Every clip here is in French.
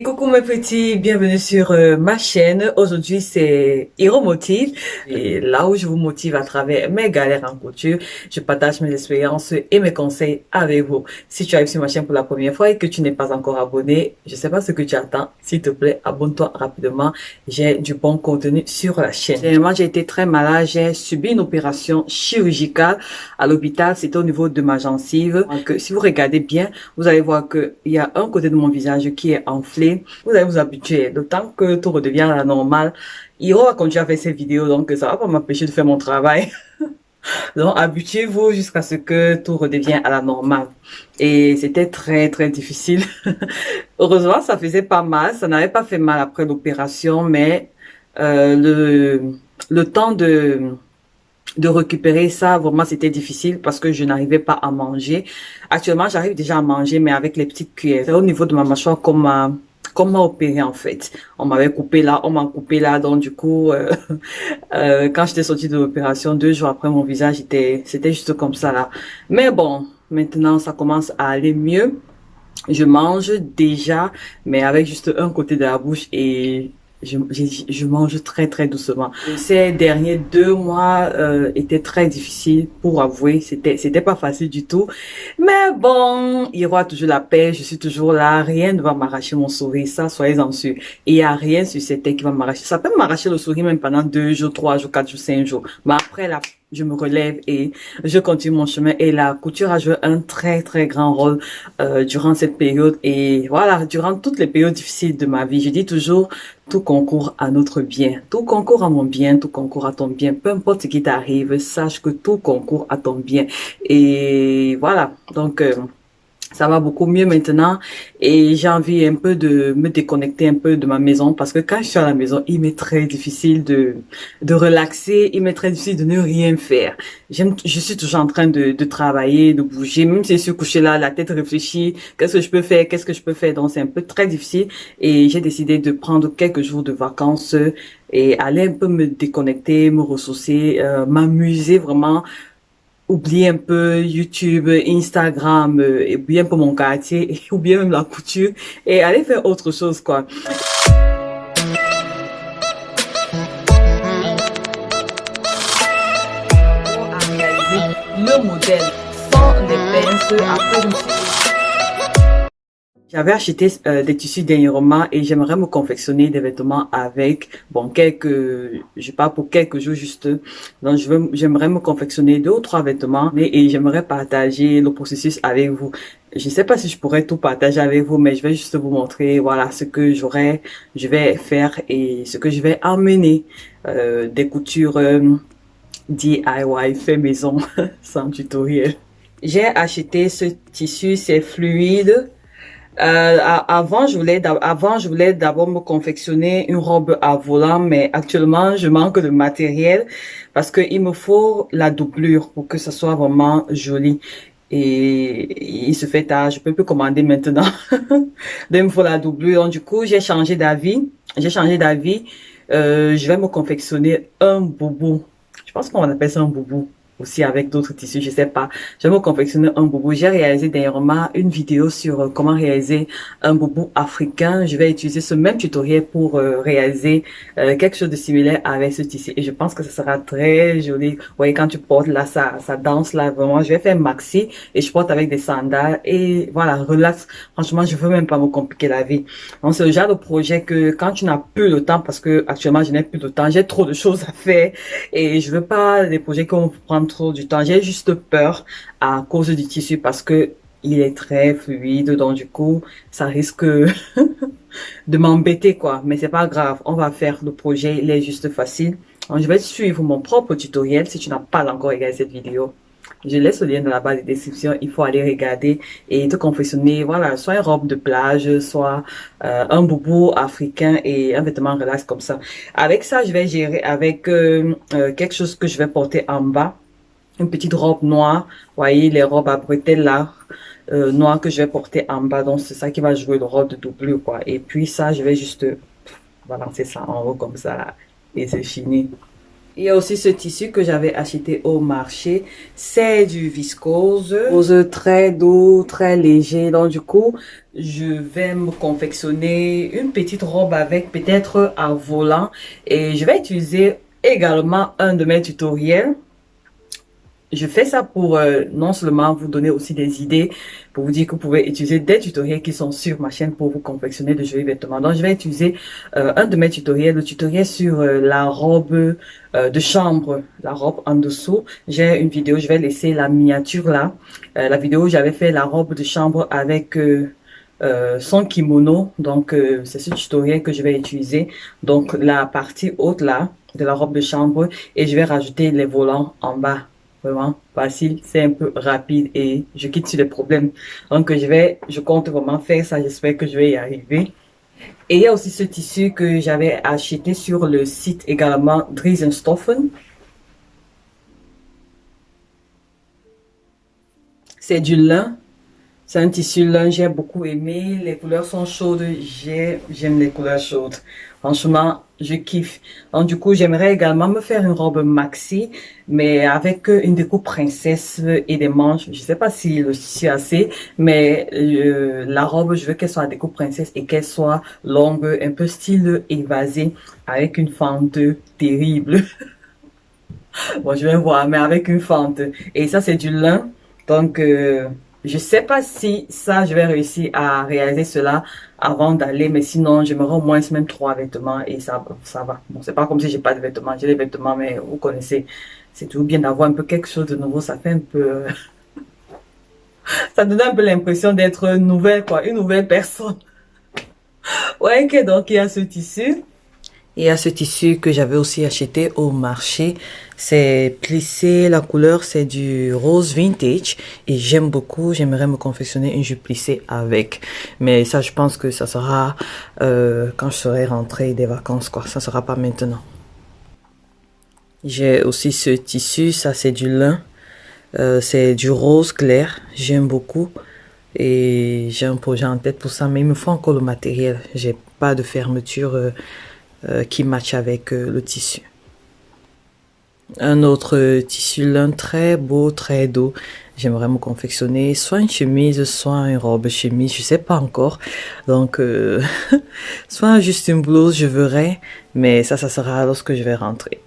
Coucou mes petits, bienvenue sur ma chaîne. Aujourd'hui c'est Hero Motive et là où je vous motive à travers mes galères en couture, je partage mes expériences et mes conseils avec vous. Si tu arrives sur ma chaîne pour la première fois et que tu n'es pas encore abonné, je sais pas ce que tu attends. S'il te plaît, abonne-toi rapidement. J'ai du bon contenu sur la chaîne. Dernièrement, j'ai été très malade, j'ai subi une opération chirurgicale à l'hôpital. C'était au niveau de ma gencive. Donc, si vous regardez bien, vous allez voir que il y a un côté de mon visage qui est enflé. Vous allez vous habituer. Le temps que tout redevient à la normale, Hiro va continuer à faire ses vidéos, donc ça va pas m'empêcher de faire mon travail. Donc, habituez-vous jusqu'à ce que tout redevienne à la normale. Et c'était très, très difficile. Heureusement, ça faisait pas mal. Ça n'avait pas fait mal après l'opération, mais le temps de récupérer ça, vraiment, c'était difficile parce que je n'arrivais pas à manger. Actuellement, j'arrive déjà à manger, mais avec les petites cuillères. C'est au niveau de ma mâchoire qu'on m'a opéré, en fait. On m'avait coupé là, on m'a coupé là. Donc, du coup, quand j'étais sortie de l'opération, 2 jours après, mon visage c'était juste comme ça, là. Mais bon, maintenant, ça commence à aller mieux. Je mange déjà, mais avec juste un côté de la bouche et je mange très très doucement. Ces derniers 2 mois étaient très difficiles pour avouer, c'était pas facile du tout. Mais bon, il y aura toujours la paix, je suis toujours là, rien ne va m'arracher mon sourire, ça soyez-en sûrs. Et il y a rien sur cette terre qui va m'arracher. Ça peut m'arracher le sourire même pendant 2 jours, 3 jours, 4 jours, 5 jours. Mais après là, je me relève et je continue mon chemin. Et la couture a joué un très très grand rôle durant cette période et voilà, durant toutes les périodes difficiles de ma vie. Je dis toujours, tout concourt à notre bien, tout concourt à mon bien, tout concourt à ton bien. Peu importe ce qui t'arrive, sache que tout concourt à ton bien. Et voilà, donc ça va beaucoup mieux maintenant et j'ai envie un peu de me déconnecter un peu de ma maison parce que quand je suis à la maison, il m'est très difficile de relaxer, il m'est très difficile de ne rien faire. Je suis toujours en train de travailler, de bouger, même si je suis couchée là, la tête réfléchit, qu'est-ce que je peux faire, qu'est-ce que je peux faire, donc c'est un peu très difficile et j'ai décidé de prendre quelques jours de vacances et aller un peu me déconnecter, me ressourcer, m'amuser vraiment, oublier un peu YouTube, Instagram, et oublier un peu mon quartier, et oublier même la couture, et aller faire autre chose, quoi. À réaliser le modèle sans les pinces. Après, je me suis J'avais acheté des tissus dernièrement et j'aimerais me confectionner des vêtements avec, bon, je pars pour quelques jours juste. Donc, j'aimerais me confectionner 2 ou 3 vêtements et j'aimerais partager le processus avec vous. Je ne sais pas si je pourrais tout partager avec vous, mais je vais juste vous montrer, voilà, ce que je vais faire et ce que je vais emmener, des coutures, DIY, fait maison, sans tutoriel. J'ai acheté ce tissu, c'est fluide. Avant, je voulais d'abord me confectionner une robe à volant, mais actuellement, je manque de matériel parce que il me faut la doublure pour que ça soit vraiment joli. Et il se fait tard, je peux plus commander maintenant. Donc, il me faut la doublure. Donc, du coup, j'ai changé d'avis. J'ai changé d'avis. Je vais me confectionner un boubou. Je pense qu'on appelle ça un boubou aussi avec d'autres tissus, je sais pas. Je vais me confectionner un boubou. J'ai réalisé dernièrement une vidéo sur comment réaliser un boubou africain. Je vais utiliser ce même tutoriel pour réaliser quelque chose de similaire avec ce tissu. Et je pense que ça sera très joli. Vous voyez, quand tu portes là, ça danse là, vraiment. Je vais faire maxi et je porte avec des sandales et voilà, relax. Franchement, je veux même pas me compliquer la vie. Donc, c'est le genre de projet que quand tu n'as plus le temps, parce que actuellement, je n'ai plus de temps, j'ai trop de choses à faire et je veux pas des projets qui vont prendre trop du temps. J'ai juste peur à cause du tissu parce que il est très fluide, donc du coup, ça risque de m'embêter, quoi. Mais c'est pas grave, on va faire le projet, il est juste facile. Donc, je vais suivre mon propre tutoriel si tu n'as pas encore regardé cette vidéo. Je laisse le lien dans la barre de description, il faut aller regarder et te confectionner, voilà, soit une robe de plage, soit un boubou africain et un vêtement relax comme ça. Avec ça, je vais gérer avec quelque chose que je vais porter en bas, une petite robe noire, voyez les robes à bretelles là, noires que je vais porter en bas, donc c'est ça qui va jouer le rôle de doublure, quoi. Et puis ça, je vais juste balancer ça en haut comme ça là, et c'est fini. Il y a aussi ce tissu que j'avais acheté au marché. C'est du viscose. Très doux, très léger. Donc du coup, je vais me confectionner une petite robe avec peut-être à volant. Et je vais utiliser également un de mes tutoriels. Je fais ça pour non seulement vous donner aussi des idées, pour vous dire que vous pouvez utiliser des tutoriels qui sont sur ma chaîne pour vous confectionner de jolis vêtements. Donc, je vais utiliser un de mes tutoriels, le tutoriel sur la robe de chambre, la robe en dessous. J'ai une vidéo, je vais laisser la miniature là. La vidéo où j'avais fait la robe de chambre avec son kimono. Donc, c'est ce tutoriel que je vais utiliser. Donc, la partie haute là de la robe de chambre et je vais rajouter les volants en bas. Vraiment facile, c'est un peu rapide et je quitte sur les problèmes. Donc je compte vraiment faire ça, j'espère que je vais y arriver. Et il y a aussi ce tissu que j'avais acheté sur le site également Driesenstoffen. C'est du lin. C'est un tissu lin, j'ai beaucoup aimé. Les couleurs sont chaudes. J'aime les couleurs chaudes. Franchement, je kiffe. Donc, du coup, j'aimerais également me faire une robe maxi, mais avec une découpe princesse et des manches. Je sais pas si le tissu est assez, mais la robe, je veux qu'elle soit à découpe princesse et qu'elle soit longue, un peu style évasé, avec une fente terrible. Bon, je vais voir, mais avec une fente. Et ça, c'est du lin. Donc, je sais pas si ça, je vais réussir à réaliser cela avant d'aller, mais sinon, j'aimerais au moins même 3 vêtements et ça va. Bon, c'est pas comme si j'ai pas de vêtements, j'ai des vêtements, mais vous connaissez, c'est toujours bien d'avoir un peu quelque chose de nouveau. Ça fait un peu, ça donne un peu l'impression d'être nouvelle, quoi, une nouvelle personne. Ouais, ok, donc il y a ce tissu. Il y a ce tissu que j'avais aussi acheté au marché. C'est plissé, la couleur c'est du rose vintage et j'aime beaucoup. J'aimerais me confectionner une jupe plissée avec. Mais ça, je pense que ça sera quand je serai rentrée des vacances, quoi. Ça sera pas maintenant. J'ai aussi ce tissu, ça c'est du lin. C'est du rose clair, j'aime beaucoup. Et j'ai un projet en tête pour ça, mais il me faut encore le matériel. J'ai pas de fermeture qui match avec le tissu. Un autre tissu lin très beau, très doux. J'aimerais me confectionner soit une chemise, soit une robe chemise, je sais pas encore. Donc, soit juste une blouse, je verrai. Mais ça sera lorsque je vais rentrer.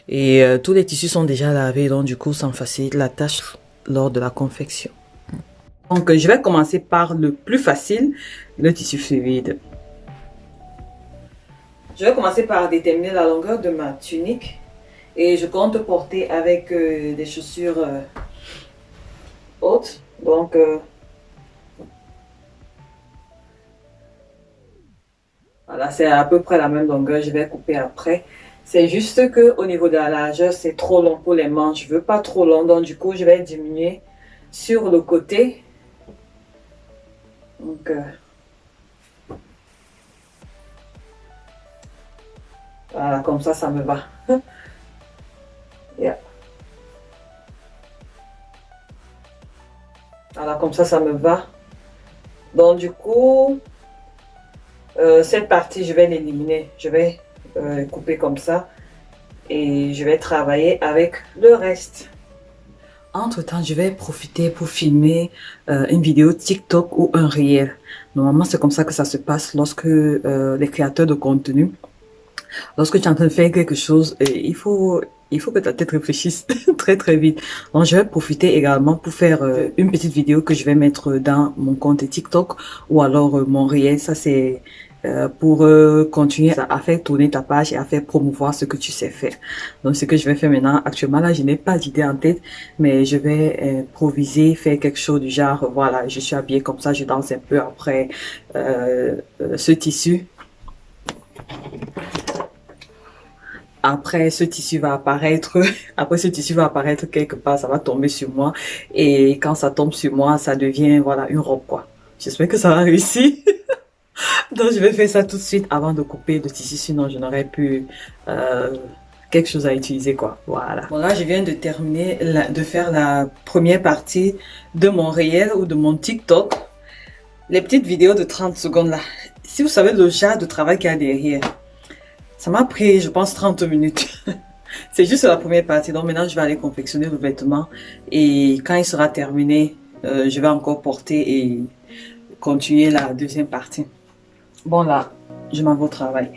Et tous les tissus sont déjà lavés, donc du coup, ça me facilite la tâche lors de la confection. Donc, je vais commencer par le plus facile, le tissu fluide. Je vais commencer par déterminer la longueur de ma tunique et je compte porter avec des chaussures hautes. Donc, voilà, c'est à peu près la même longueur. Je vais couper après. C'est juste que au niveau de la largeur, c'est trop long pour les manches. Je veux pas trop long, donc du coup, je vais diminuer sur le côté. Donc, voilà, comme ça me va. Yeah. Voilà, comme ça me va. Donc, du coup, cette partie, je vais l'éliminer. Je vais couper comme ça. Et je vais travailler avec le reste. Entre-temps, je vais profiter pour filmer une vidéo TikTok ou un réel. Normalement, c'est comme ça que ça se passe lorsque les créateurs de contenu, lorsque tu es en train de faire quelque chose, il faut que ta tête réfléchisse très vite. Donc, je vais profiter également pour faire une petite vidéo que je vais mettre dans mon compte TikTok ou alors mon réel. Ça, c'est pour continuer à faire tourner ta page et à faire promouvoir ce que tu sais faire. Donc, ce que je vais faire maintenant, actuellement, là, je n'ai pas d'idée en tête, mais je vais improviser, faire quelque chose du genre, voilà, je suis habillée comme ça, je danse un peu après ce tissu. Après, ce tissu va apparaître, après ce tissu va apparaître quelque part, ça va tomber sur moi. Et quand ça tombe sur moi, ça devient, voilà, une robe, quoi. J'espère que ça va réussir. Donc, je vais faire ça tout de suite avant de couper le tissu, sinon je n'aurais plus quelque chose à utiliser, quoi. Voilà. Bon, là, je viens de terminer de faire la première partie de mon réel ou de mon TikTok. Les petites vidéos de 30 secondes, là. Si vous savez le genre de travail qu'il y a derrière, Ça m'a pris, je pense, 30 minutes. C'est juste la première partie. Donc maintenant, je vais aller confectionner le vêtement. Et quand il sera terminé, je vais encore porter et continuer la deuxième partie. Bon là, je m'en vais au travail.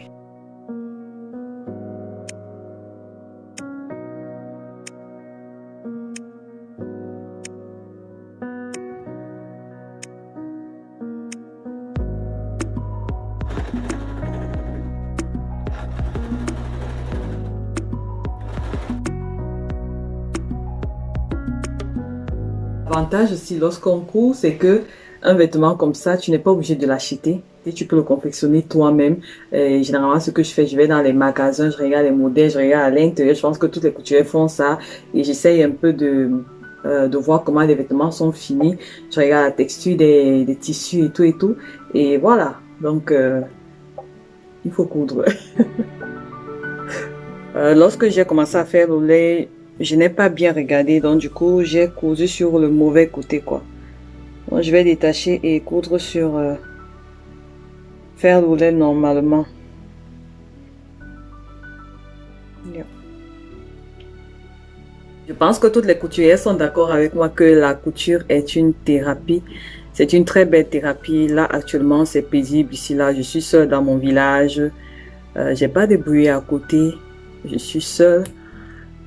L'avantage aussi lorsqu'on court, c'est que un vêtement comme ça, tu n'es pas obligé de l'acheter. Et tu peux le confectionner toi-même. Généralement, ce que je fais, je vais dans les magasins, je regarde les modèles, je regarde à l'intérieur. Je pense que toutes les couturières font ça. Et j'essaye un peu de voir comment les vêtements sont finis. Je regarde la texture des tissus et tout et tout. Et voilà. Donc, il faut coudre. Lorsque j'ai commencé à faire le lait, je n'ai pas bien regardé. Donc, du coup, j'ai cousu sur le mauvais côté, quoi. Donc, je vais détacher et coudre sur... faire le lait normalement. Yeah. Je pense que toutes les couturières sont d'accord avec moi que la couture est une thérapie. C'est une très belle thérapie. Là, actuellement, c'est paisible ici, là. Je suis seule dans mon village. J'ai pas de bruit à côté. Je suis seule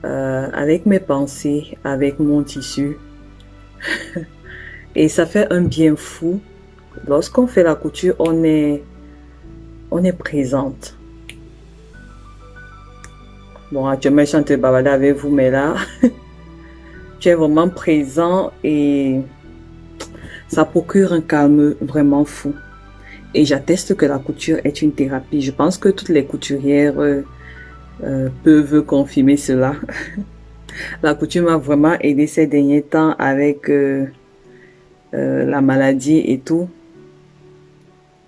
avec mes pensées, avec mon tissu. Et ça fait un bien fou. Lorsqu'on fait la couture, on est présente. Bon, actuellement, je suis en train de bavarder avec vous, mais là, tu es vraiment présent et ça procure un calme vraiment fou. Et j'atteste que la couture est une thérapie. Je pense que toutes les couturières peuvent confirmer cela. La couture m'a vraiment aidé ces derniers temps avec la maladie et tout.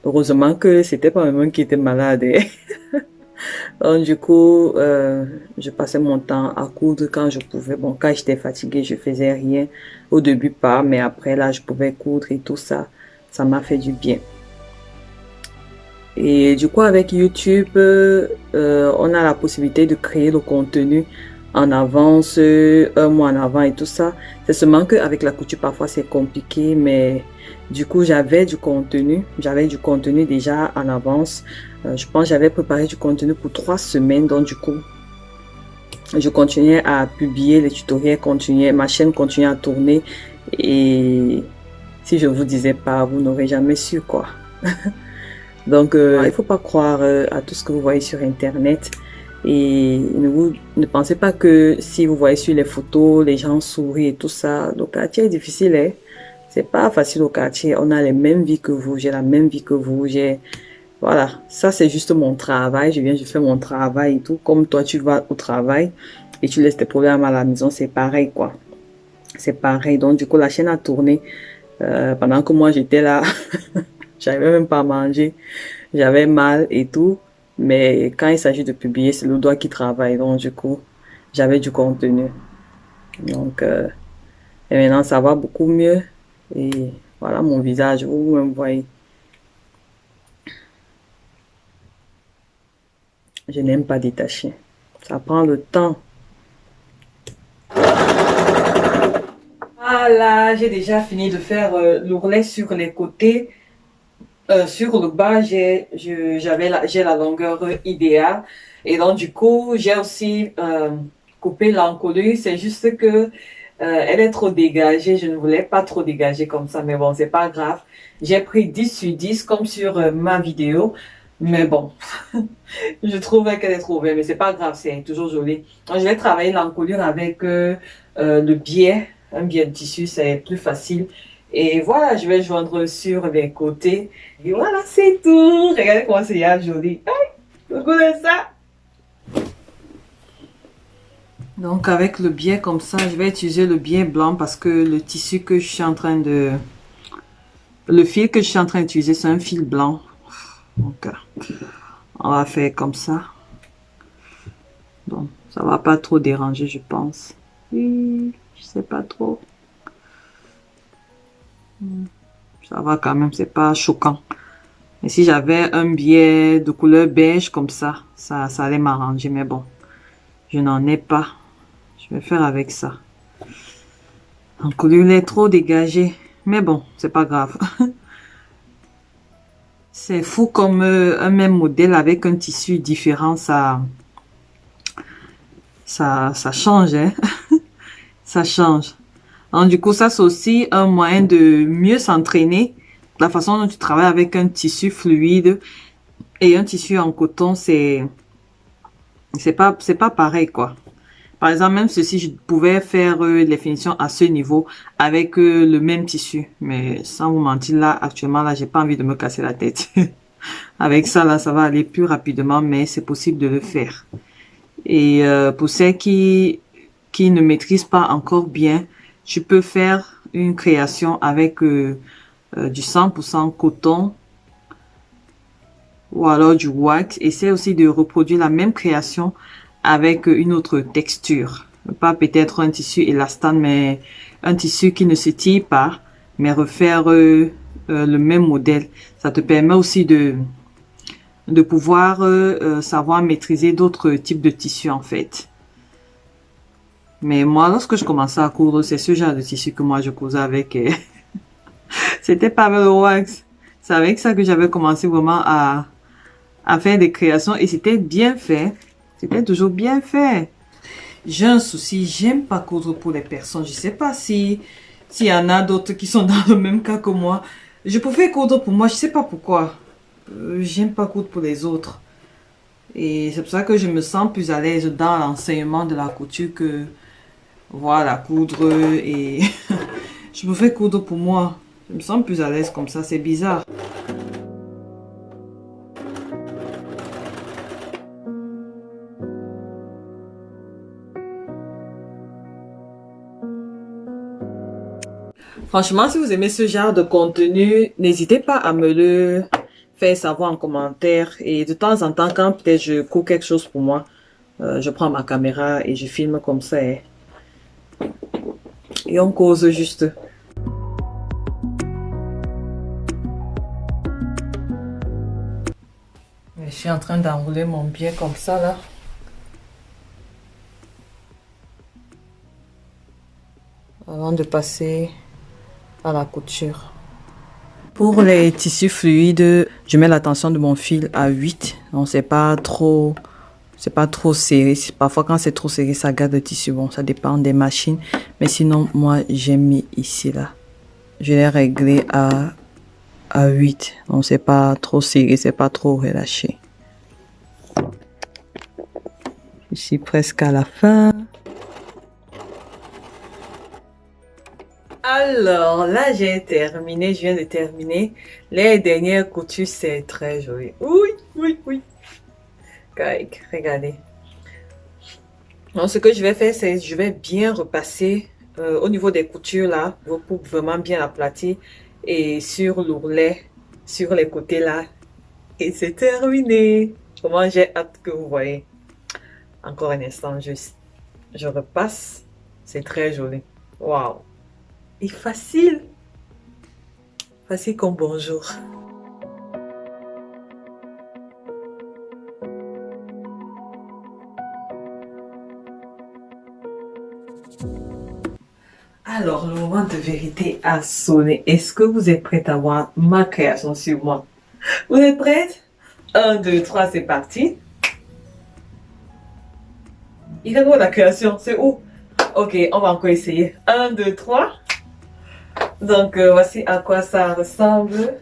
Heureusement que c'était pas moi qui était malade. Donc, du coup, je passais mon temps à coudre quand je pouvais. Bon, quand j'étais fatiguée, je faisais rien. Au début, pas, mais après, là, je pouvais coudre et tout ça. Ça m'a fait du bien. Et du coup, avec YouTube, on a la possibilité de créer le contenu en avance, un mois en avant et tout ça. C'est seulement qu'avec la couture, parfois, c'est compliqué, mais du coup, j'avais du contenu déjà en avance. Je pense que j'avais préparé du contenu pour 3 semaines, donc du coup, je continuais à publier, les tutoriels continuaient, ma chaîne continuait à tourner et si je vous disais pas, vous n'aurez jamais su quoi. Donc, il faut pas croire à tout ce que vous voyez sur Internet. Et ne pensez pas que si vous voyez sur les photos, les gens sourient et tout ça. Le quartier est difficile, hein. C'est pas facile au quartier. On a les mêmes vies que vous. J'ai la même vie que vous. Voilà. Ça, c'est juste mon travail. Je fais mon travail et tout. Comme toi, tu vas au travail et tu laisses tes problèmes à la maison. C'est pareil, quoi. C'est pareil. Donc, du coup, la chaîne a tourné pendant que moi, j'étais là. J'arrivais même pas à manger. J'avais mal et tout. Mais quand il s'agit de publier, c'est le doigt qui travaille. Donc, du coup, j'avais du contenu. Donc, et maintenant, ça va beaucoup mieux. Et voilà mon visage. Vous me voyez. Je n'aime pas détacher. Ça prend le temps. Voilà, j'ai déjà fini de faire l'ourlet sur les côtés. Sur le bas, j'ai la longueur idéale. Et donc, du coup, j'ai aussi coupé l'encolure. C'est juste que elle est trop dégagée. Je ne voulais pas trop dégager comme ça. Mais bon, c'est pas grave. J'ai pris 10 sur 10 comme sur ma vidéo. Mais bon, je trouvais qu'elle est trop belle. Mais c'est pas grave, c'est toujours joli. Donc, je vais travailler l'encolure avec le biais. Un biais de tissu, c'est plus facile. Et voilà, je vais joindre sur les côtés. Et voilà, c'est tout. Regardez comment c'est joli. Regardez ça. Donc, avec le biais comme ça, je vais utiliser le biais blanc parce que le tissu que je suis en train de... Le fil que je suis en train d'utiliser, c'est un fil blanc. Donc, on va faire comme ça. Bon, ça va pas trop déranger, je pense. Je sais pas trop. Ça va quand même, c'est pas choquant. Et si j'avais un biais de couleur beige comme ça allait m'arranger. Mais bon, je n'en ai pas. Je vais faire avec ça. L'encolure est trop dégagée. Mais bon, c'est pas grave. C'est fou comme un même modèle avec un tissu différent, ça change, hein. Ça change. Donc, du coup, ça, c'est aussi un moyen de mieux s'entraîner. La façon dont tu travailles avec un tissu fluide et un tissu en coton, c'est pas pareil, quoi. Par exemple, même si je pouvais faire les finitions à ce niveau avec le même tissu. Mais sans vous mentir, là, actuellement, là, j'ai pas envie de me casser la tête. Avec ça, là, ça va aller plus rapidement, mais c'est possible de le faire. Et pour celles qui ne maîtrisent pas encore bien, tu peux faire une création avec du 100% coton ou alors du wax. Essaie aussi de reproduire la même création avec une autre texture. Pas peut-être un tissu élastane, mais un tissu qui ne se tire pas, mais refaire le même modèle. Ça te permet aussi de pouvoir savoir maîtriser d'autres types de tissus en fait. Mais moi, lorsque je commençais à coudre, c'est ce genre de tissu que moi je cousais avec. C'était pas avec le wax. C'est avec ça que j'avais commencé vraiment à faire des créations et c'était bien fait. C'était toujours bien fait. J'ai un souci, j'aime pas coudre pour les personnes. Je sais pas s'il y en a d'autres qui sont dans le même cas que moi. Je préfère coudre pour moi, je sais pas pourquoi. J'aime pas coudre pour les autres. Et c'est pour ça que je me sens plus à l'aise dans l'enseignement de la couture que voilà, coudre et je préfère coudre pour moi. Je me sens plus à l'aise comme ça, c'est bizarre. Franchement, si vous aimez ce genre de contenu, n'hésitez pas à me le faire savoir en commentaire. Et de temps en temps, quand peut-être je couds quelque chose pour moi, je prends ma caméra et je filme comme ça. Et on cause juste. Je suis en train d'enrouler mon biais comme ça là. Avant de passer à la couture. Pour les tissus fluides, je mets la tension de mon fil à 8. Donc c'est pas trop serré. Parfois quand c'est trop serré, ça garde le tissu. Bon, ça dépend des machines. Mais sinon, moi, j'ai mis ici là. Je l'ai réglé à 8. Donc c'est pas trop serré, c'est pas trop relâché. Je suis presque à la fin. Alors, là, j'ai terminé, je viens de terminer. Les dernières coutures, c'est très joli. Oui, oui, oui. Regardez. Donc, ce que je vais faire, c'est je vais bien repasser au niveau des coutures, là, pour vraiment bien aplatir. Et sur l'ourlet, sur les côtés, là. Et c'est terminé. Comment j'ai hâte que vous voyez. Encore un instant, juste. Je repasse. C'est très joli. Waouh. Et facile. Facile comme bonjour. Alors, le moment de vérité a sonné. Est-ce que vous êtes prête à voir ma création sur moi? Vous êtes prête? 1, 2, 3, c'est parti. Il est où la création? C'est où? Ok, on va encore essayer. 1, 2, 3. Donc, voici à quoi ça ressemble.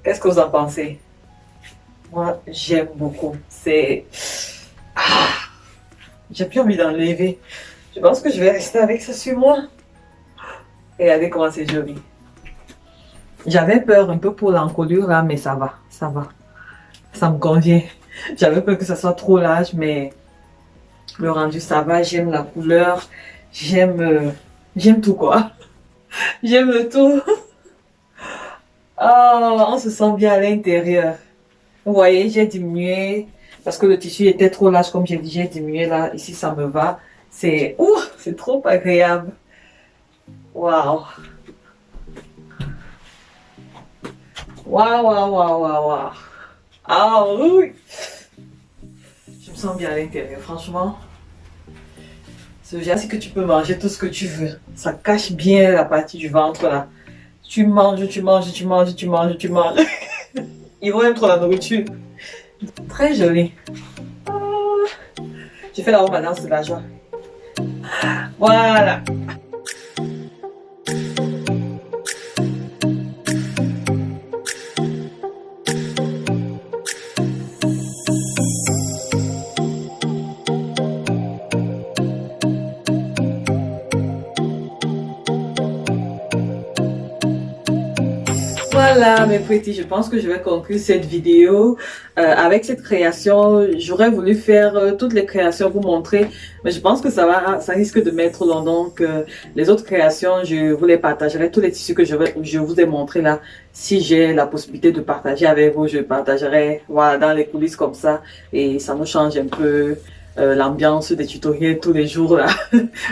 Qu'est-ce que vous en pensez? Moi, j'aime beaucoup. C'est... Ah, j'ai plus envie d'enlever. Je pense que je vais rester avec ça sur moi. Regardez comment c'est joli. J'avais peur un peu pour l'encolure là, mais ça va, ça va. Ça me convient. J'avais peur que ça soit trop large, mais le rendu ça va. J'aime la couleur. J'aime tout quoi. J'aime le tout. Oh, on se sent bien à l'intérieur. Vous voyez, j'ai diminué parce que le tissu était trop large, comme j'ai dit, j'ai diminué là. Ici, ça me va. C'est trop agréable. Waouh. Waouh, waouh, waouh, waouh, waouh. Ah oui. Je me sens bien à l'intérieur, franchement. Ce genre, c'est que tu peux manger tout ce que tu veux. Ça cache bien la partie du ventre là. Tu manges, tu manges, tu manges, tu manges, tu manges. Ils vont même trop la nourriture. Très joli. Ah. J'ai fait la haute balance de la joie. Voilà. Voilà mes petits, je pense que je vais conclure cette vidéo avec cette création. J'aurais voulu faire toutes les créations vous montrer, mais je pense que ça risque de mettre long. Donc les autres créations, je vous les partagerai. Tous les tissus que je vous ai montré là, si j'ai la possibilité de partager avec vous, je partagerai voilà, dans les coulisses comme ça, et ça nous change un peu l'ambiance des tutoriels tous les jours là.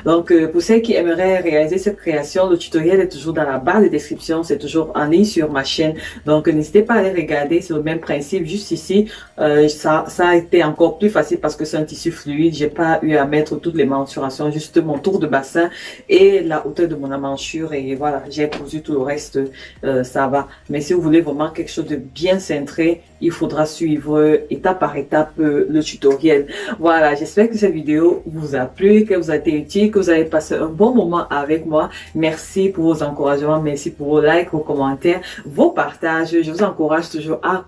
Donc pour celles qui aimeraient réaliser cette création, le tutoriel est toujours dans la barre de description, c'est toujours en ligne sur ma chaîne. Donc n'hésitez pas à aller regarder, c'est le même principe. Juste ici, ça a été encore plus facile parce que c'est un tissu fluide. J'ai pas eu à mettre toutes les mensurations, juste mon tour de bassin et la hauteur de mon amanchure, et voilà, j'ai cousu tout le reste, ça va. Mais si vous voulez vraiment quelque chose de bien cintré, il faudra suivre étape par étape le tutoriel. Voilà, j'espère que cette vidéo vous a plu, que vous a été utile, que vous avez passé un bon moment avec moi. Merci pour vos encouragements, merci pour vos likes, vos commentaires, vos partages. Je vous encourage toujours à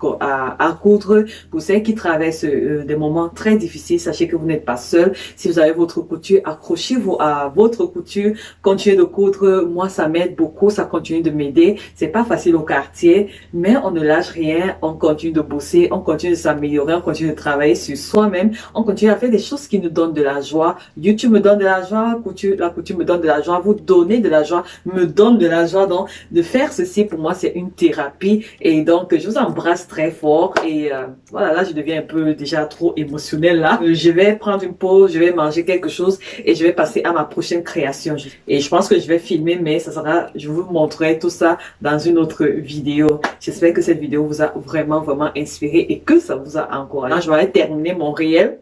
coudre. Pour celles qui traversent des moments très difficiles, sachez que vous n'êtes pas seul. Si vous avez votre couture, accrochez-vous à votre couture, continuez de coudre. Moi, ça m'aide beaucoup, ça continue de m'aider. C'est pas facile au quartier, mais on ne lâche rien, on continue de bosser, on continue de s'améliorer, on continue de travailler sur soi-même, on continue à faire des choses qui nous donnent de la joie. YouTube me donne de la joie, la couture me donne de la joie, vous donnez de la joie, me donne de la joie. Donc, de faire ceci, pour moi, c'est une thérapie. Et donc, je vous embrasse très fort. Et voilà, là, je deviens un peu déjà trop émotionnelle là. Je vais prendre une pause, je vais manger quelque chose et je vais passer à ma prochaine création. Et je pense que je vais filmer, mais ça sera, je vous montrerai tout ça dans une autre vidéo. J'espère que cette vidéo vous a vraiment inspiré et que ça vous a encouragé. Je vais terminer mon réel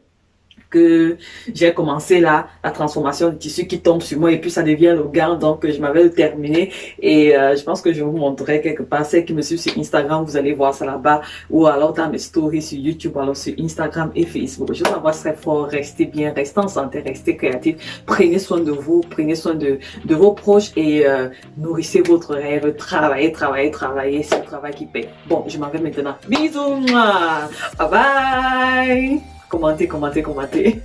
que j'ai commencé là, la transformation du tissu qui tombe sur moi et puis ça devient le gant, donc je m'avais terminé et je pense que je vous montrerai quelque part. Celles qui me suivent sur Instagram, vous allez voir ça là-bas, ou alors dans mes stories sur YouTube, ou alors sur Instagram et Facebook. Je vous embrasse très fort, restez bien, restez en santé, restez créatifs, prenez soin de vous, prenez soin de vos proches et nourrissez votre rêve, travaillez, travaillez, travaillez, c'est le travail qui paye. Bon, je m'en vais maintenant. Bisous, bye bye. Commentez, commentez, commentez.